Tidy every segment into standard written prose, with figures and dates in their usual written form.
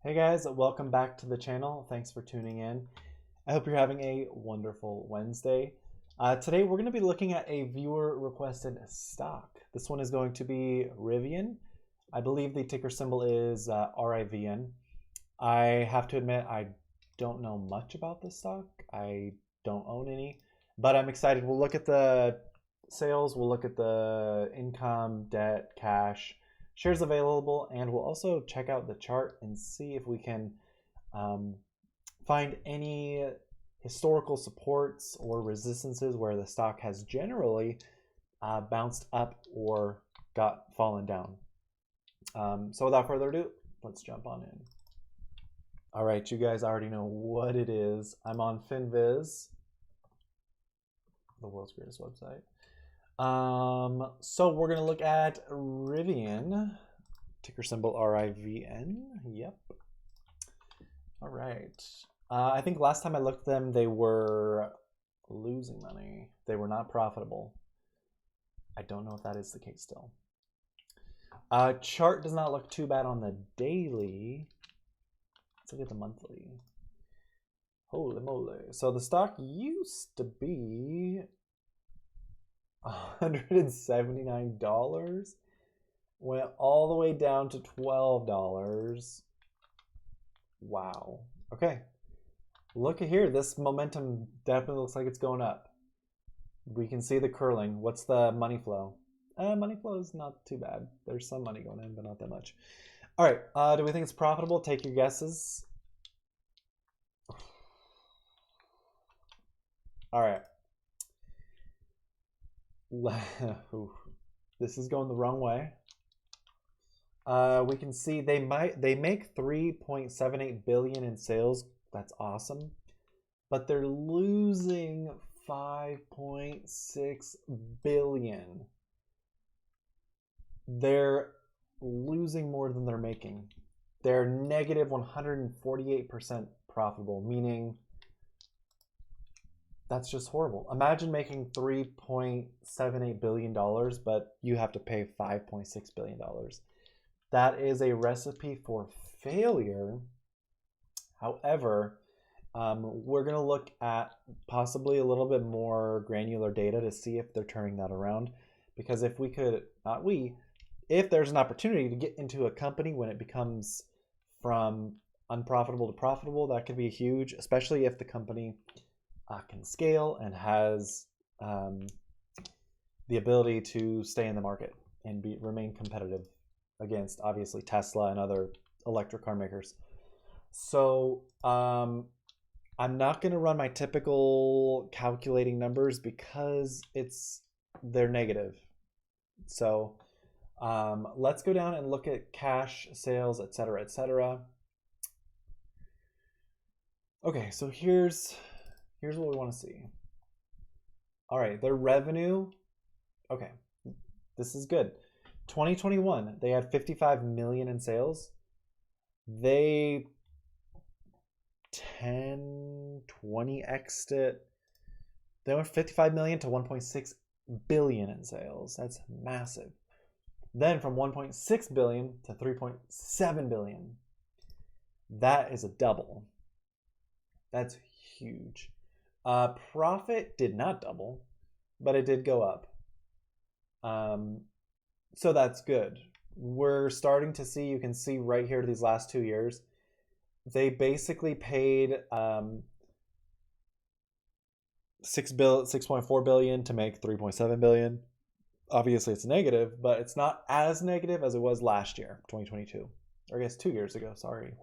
Hey guys, welcome back to the channel. Thanks for tuning in. I hope you're having a wonderful Wednesday. Today we're going to be looking at a viewer requested stock. This one is going to be Rivian. I believe the ticker symbol is RIVN. I have to admit I don't know much about this stock. I don't own any, but I'm excited. We'll look at the sales, we'll look at the income, debt, cash, shares available, and we'll also check out the chart and see if we can find any historical supports or resistances where the stock has generally bounced up or got fallen down. So without further ado, let's jump on in. All right, you guys already know what it is. I'm on FinViz, the world's greatest website. So we're going to look at Rivian, ticker symbol RIVN. Yep. All right. I think last time I looked at them, they were losing money. They were not profitable. I don't know if that is the case still. Chart does not look too bad on the daily. Let's look at the monthly. Holy moly. So the stock used to be $179, went all the way down to $12. Wow. Okay. Look at here. This momentum definitely looks like it's going up. We can see the curling. What's the money flow? Money flow is not too bad. There's some money going in, but not that much. All right. Do we think it's profitable? Take your guesses. All right. This is going the wrong way. We can see they make 3.78 billion in sales. That's awesome, but they're losing 5.6 billion. They're losing more than they're making. They're negative 148% profitable, meaning that's just horrible. Imagine making $3.78 billion, but you have to pay $5.6 billion. That is a recipe for failure. However, we're going to look at possibly a little bit more granular data to see if they're turning that around. Because if we could, if there's an opportunity to get into a company when it becomes from unprofitable to profitable, that could be huge, especially if the company can scale and has the ability to stay in the market and remain competitive against obviously Tesla and other electric car makers. So I'm not going to run my typical calculating numbers because they're negative. So let's go down and look at cash, sales, etc., etc. Okay, so here's what we want to see. All right, their revenue. Okay, this is good. 2021, they had 55 million in sales. They 20x'd it. They went 55 million to 1.6 billion in sales. That's massive. Then from 1.6 billion to 3.7 billion. That is a double. That's huge. Profit did not double, but it did go up. So that's good. We're starting to see, you can see right here these last 2 years, they basically paid 6.4 billion to make 3.7 billion. Obviously it's negative, but it's not as negative as it was last year, 2022. Or I guess 2 years ago, sorry.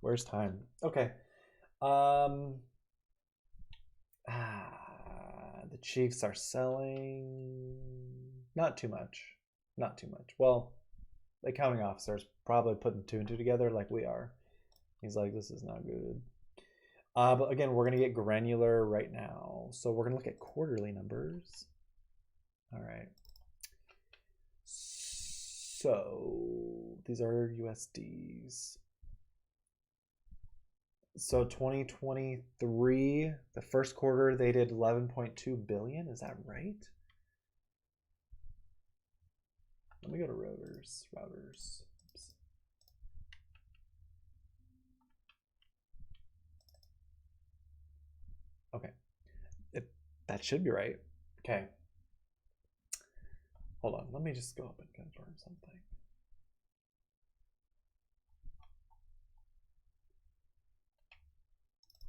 Where's time? Okay. The Chiefs are selling not too much. Not too much. Well, the accounting officer is probably putting 2 and 2 together like we are. He's like, this is not good. But again, we're going to get granular right now. So we're going to look at quarterly numbers. All right. So these are USDs. So 2023, the first quarter, they did 11.2 billion. Is that right? Let me go to routers. Oops. That should be right. Okay. Hold on. Let me just go up and confirm something.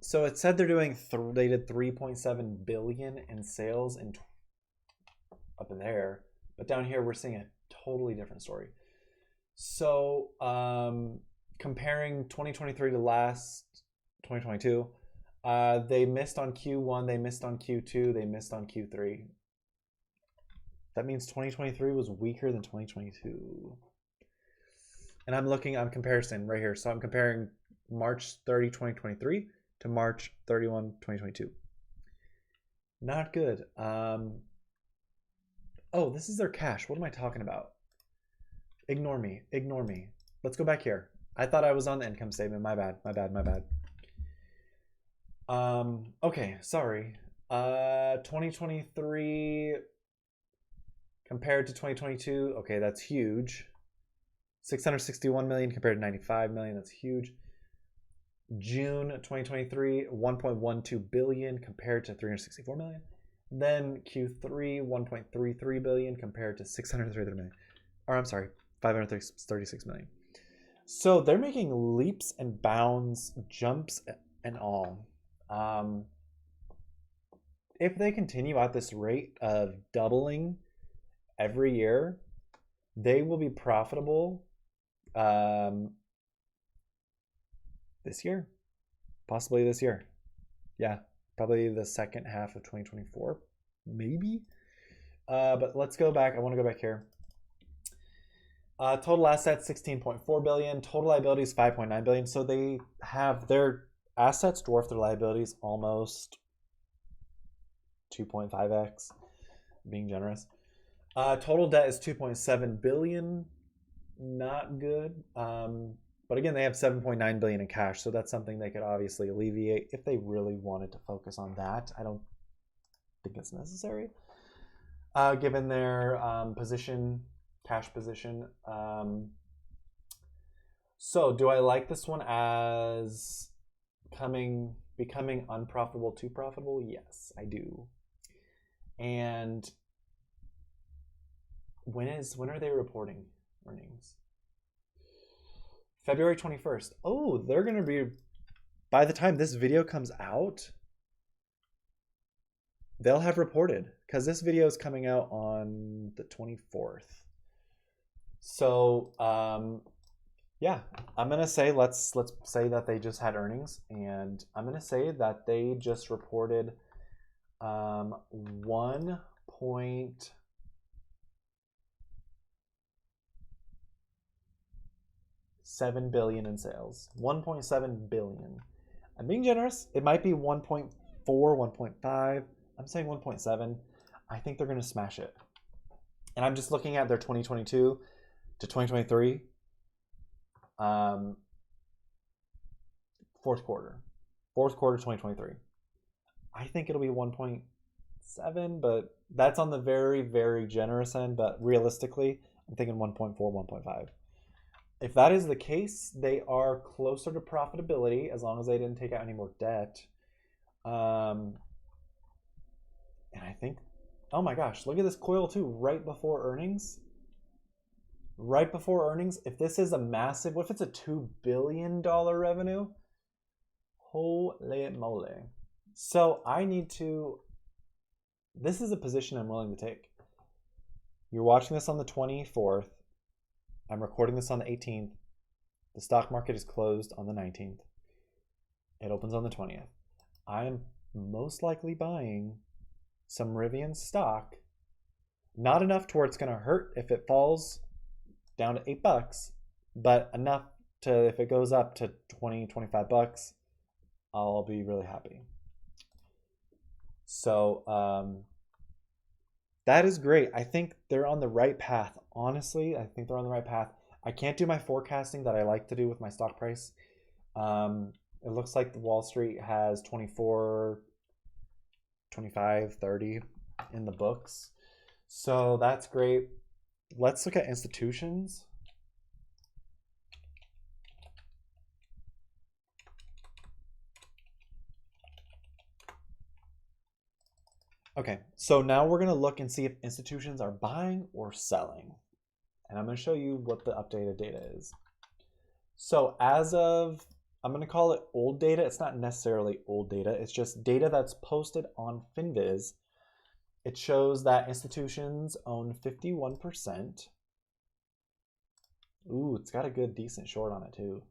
So it said they're doing, they did 3.7 billion in sales in up in there. But down here, we're seeing a totally different story. So comparing 2023 to last 2022, they missed on Q1, they missed on Q2, they missed on Q3. That means 2023 was weaker than 2022. And I'm comparison right here. So I'm comparing March 30, 2023 to March 31, 2022. Not good. Oh, this is their cash. What am I talking about? Ignore me. Ignore me. Let's go back here. I thought I was on the income statement. My bad. My bad. My bad. Okay, sorry. 2023 compared to 2022. Okay, that's huge. 661 million compared to 95 million. That's huge. June 2023, 1.12 billion compared to 364 million. Then Q3, 1.33 billion compared to 633 million. Or I'm sorry, 536 million. So they're making leaps and bounds, jumps and all. If they continue at this rate of doubling every year, they will be profitable this year, possibly this year. Yeah, probably the second half of 2024, maybe. But let's go back. I want to go back here. Total assets 16.4 billion. Total liabilities 5.9 billion. So they have their assets dwarf their liabilities almost 2.5x, being generous. Total debt is 2.7 billion. Not good. But again, they have 7.9 billion in cash, so that's something they could obviously alleviate if they really wanted to focus on that. I don't think it's necessary, given their cash position. So do I like this one as becoming unprofitable to profitable? Yes, I do. And when are they reporting earnings? February 21st. Oh, they're going to be, by the time this video comes out, they'll have reported, because this video is coming out on the 24th. So, yeah, I'm going to say, let's say that they just had earnings, and I'm going to say that they just reported 1.7 billion in sales. 1.7 billion. I'm being generous. It might be 1.4, 1.5. I'm saying 1.7. I think they're going to smash it. And I'm just looking at their 2022 to 2023 fourth quarter 2023. I think it'll be 1.7, but that's on the very, very generous end. But realistically, I'm thinking 1.4, 1.5. If that is the case, they are closer to profitability as long as they didn't take out any more debt. And I think, oh my gosh, look at this coil too, right before earnings. Right before earnings. If this is a massive, what if it's a $2 billion revenue? Holy moly. So I need to, this is a position I'm willing to take. You're watching this on the 24th. I'm recording this on the 18th. The stock market is closed on the 19th. It opens on the 20th. I am most likely buying some Rivian stock. Not enough to where it's going to hurt if it falls down to $8, but enough to, if it goes up to 20, 25 bucks, I'll be really happy. So that is great. I think they're on the right path. Honestly, I think they're on the right path. I can't do my forecasting that I like to do with my stock price. It looks like the Wall Street has 24, 25, 30 in the books. So that's great. Let's look at institutions. Okay, so now we're going to look and see if institutions are buying or selling. And I'm going to show you what the updated data is. So as of, I'm going to call it old data. It's not necessarily old data. It's just data that's posted on FinViz. It shows that institutions own 51%. Ooh, it's got a good, decent short on it too.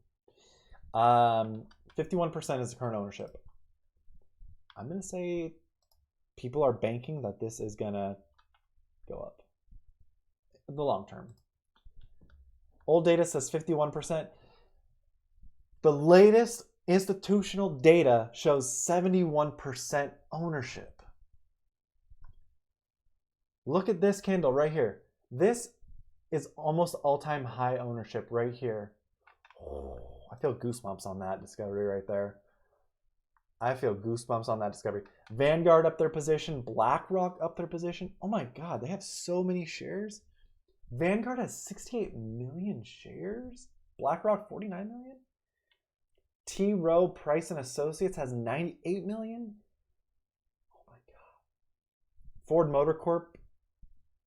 51% is the current ownership. I'm going to say people are banking that this is going to go up in the long term. Old data says 51%. The latest institutional data shows 71% ownership. Look at this candle right here. This is almost all-time high ownership right here. Oh, I feel goosebumps on that discovery right there. I feel goosebumps on that discovery. Vanguard up their position. BlackRock up their position. Oh my God, they have so many shares. Vanguard has 68 million shares. BlackRock 49 million. T. Rowe Price and Associates has 98 million. Oh my God. Ford Motor Corp.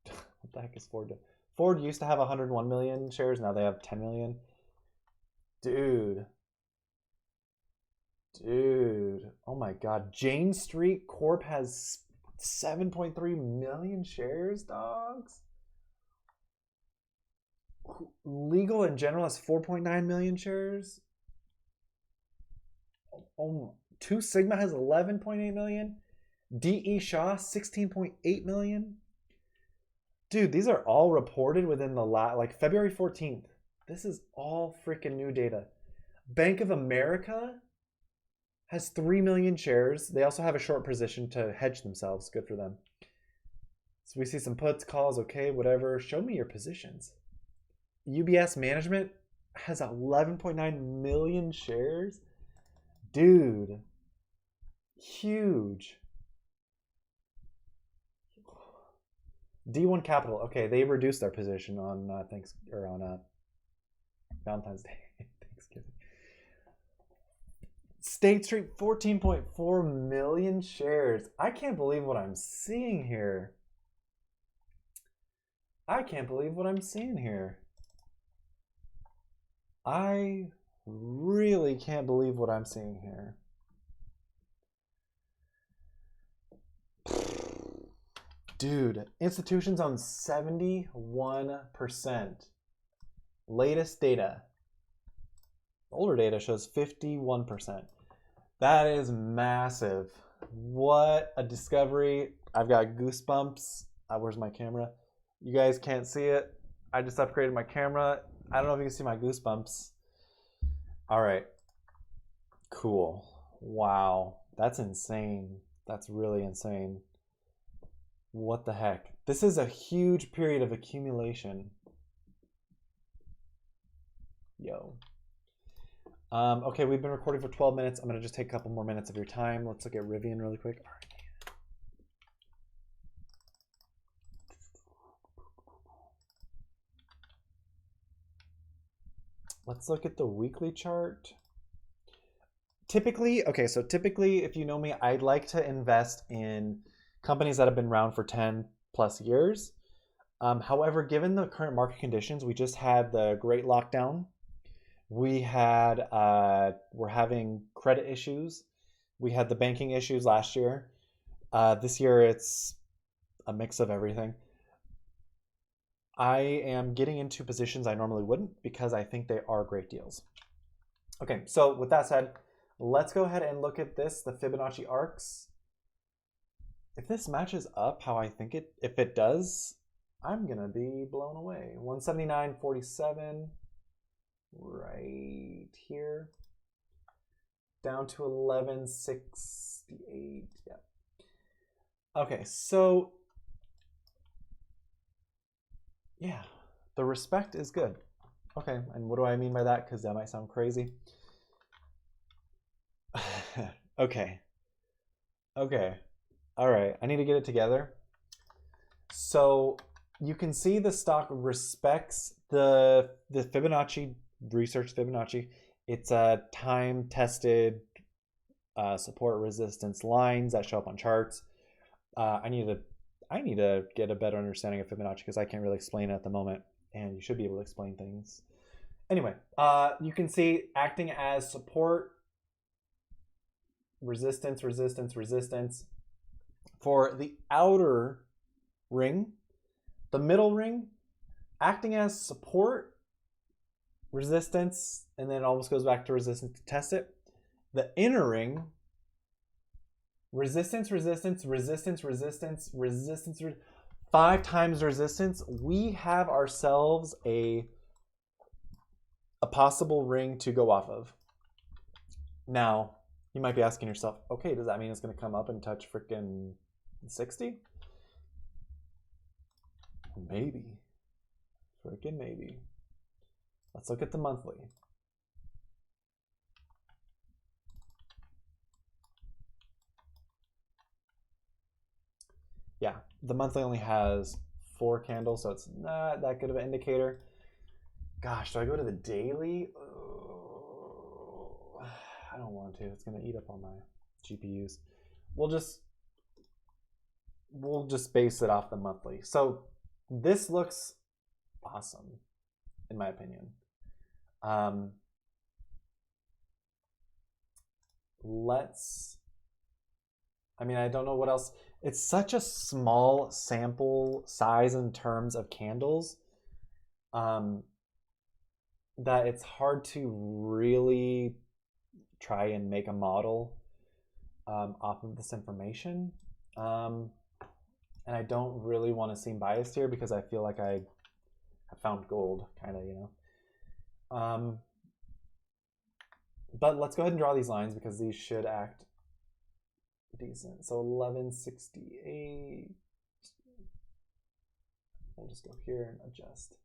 What the heck is Ford doing? Ford used to have 101 million shares. Now they have 10 million. Dude. Oh my God. Jane Street Corp has 7.3 million shares, dogs. Legal in General has 4.9 million shares. Two Sigma has 11.8 million. D.E. Shaw 16.8 million. Dude, these are all reported within the like February 14th. This is all freaking new data. Bank of America has 3 million shares. They also have a short position to hedge themselves. Good for them. So we see some puts, calls, okay, whatever. Show me your positions. UBS Management has 11.9 million shares. Dude, huge. D1 Capital, okay, they reduced their position on Valentine's Day, Thanksgiving. State Street, 14.4 million shares. I can't believe what I'm seeing here. I really can't believe what I'm seeing here. Dude, institutions own 71%. Latest data. Older data shows 51%. That is massive. What a discovery. I've got goosebumps. Where's my camera? You guys can't see it. I just upgraded my camera. I don't know if you can see my goosebumps. All right. Cool. Wow. That's insane. That's really insane. What the heck? This is a huge period of accumulation. Yo. Okay, we've been recording for 12 minutes. I'm going to just take a couple more minutes of your time. Let's look at Rivian really quick. All right. Let's look at the weekly chart. Typically, if you know me, I'd like to invest in companies that have been around for 10 plus years. However, given the current market conditions, we just had the great lockdown. We're having credit issues. We had the banking issues last year. This year, it's a mix of everything. I am getting into positions I normally wouldn't because I think they are great deals. Okay, so with that said, let's go ahead and look at this, the Fibonacci arcs. If this matches up how I think it, if it does, I'm gonna be blown away. 179.47 right here, down to 11.68. Yeah. Okay, so yeah, the respect is good. Okay, and what do I mean by that? Because that might sound crazy. Okay. All right, I need to get it together. So you can see the stock respects the Fibonacci, research Fibonacci. It's a time-tested support resistance lines that show up on charts. I need to get a better understanding of Fibonacci because I can't really explain it at the moment, and you should be able to explain things. Anyway, you can see acting as support, resistance, resistance, resistance for the outer ring, the middle ring, acting as support, resistance, and then it almost goes back to resistance to test it. The inner ring, resistance, resistance, resistance, resistance, resistance, 5 times resistance. We have ourselves a possible ring to go off of. Now, you might be asking yourself, okay, does that mean it's going to come up and touch freaking 60? Maybe. Freaking maybe. Let's look at the monthly. Yeah, the monthly only has 4 candles, so it's not that good of an indicator. Gosh, do I go to the daily? Oh, I don't want to. It's going to eat up all my GPUs. We'll just base it off the monthly. So this looks awesome, in my opinion. I don't know what else. It's such a small sample size in terms of candles that it's hard to really try and make a model off of this information. And I don't really want to seem biased here because I feel like I have found gold, kind of, But let's go ahead and draw these lines because these should act decent. So 1168. We'll just go here and adjust.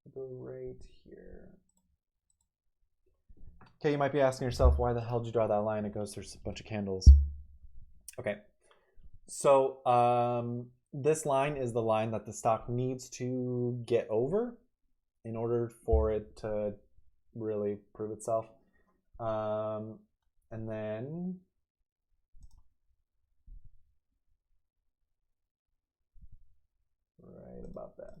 We'll go right here. Okay, you might be asking yourself, why the hell did you draw that line? It goes through a bunch of candles. Okay, so this line is the line that the stock needs to get over in order for it to really prove itself. And then right about that.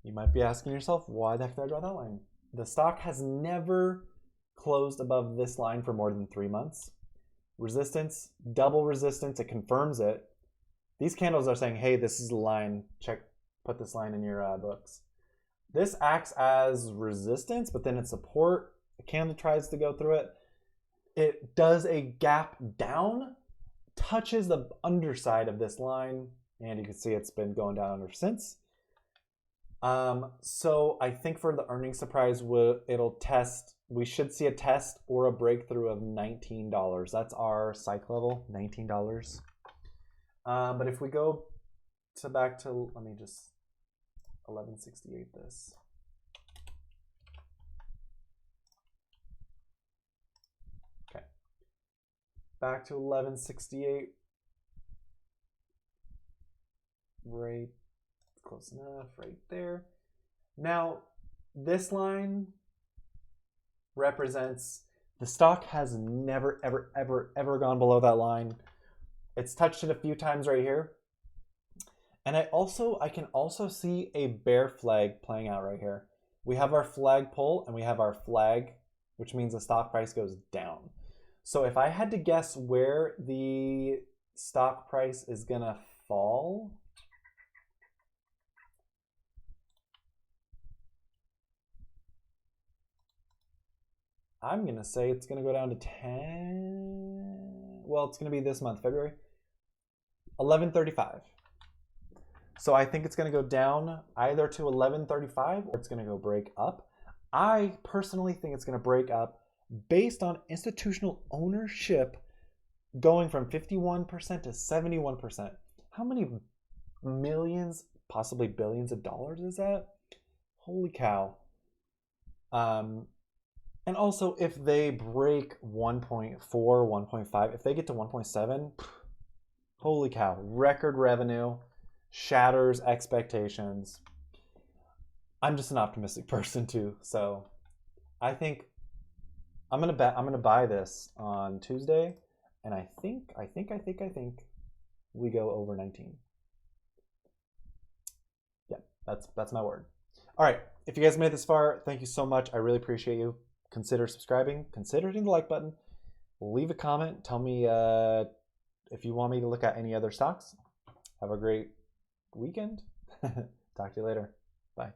You might be asking yourself, why the heck did I draw that line? The stock has never closed above this line for more than 3 months. Resistance, double resistance, it confirms it. These candles are saying, hey, this is the line. Check, put this line in your books. This acts as resistance, but then it's support. The candle tries to go through it. It does a gap down, touches the underside of this line, and you can see it's been going down ever since. So I think for the earnings surprise, it'll test. We should see a test or a breakthrough of $19. That's our psych level, $19. But if we go back to, let me just 1168 this. Okay. Back to 1168. Right, close enough, right there. Now, this line represents the stock has never, ever, ever, ever gone below that line. It's touched it a few times right here. And I can also see a bear flag playing out right here. We have our flag pull and we have our flag, which means the stock price goes down. So if I had to guess where the stock price is gonna fall, I'm gonna say it's gonna go down to 10. Well, it's gonna be this month, February. 1135. So I think it's gonna go down either to 1135 or it's gonna go break up. I personally think it's gonna break up based on institutional ownership going from 51% to 71%. How many millions, possibly billions of dollars is that? Holy cow. And also, if they break 1.4, 1.5, if they get to 1.7, holy cow, record revenue, shatters expectations. I'm just an optimistic person too, so I think I'm gonna buy this on Tuesday, And I think we go over 19. Yeah, that's my word. All right, if you guys made it this far, thank you so much. I really appreciate you. Consider subscribing, consider hitting the like button, leave a comment, tell me if you want me to look at any other stocks. Have a great weekend. Talk to you later. Bye.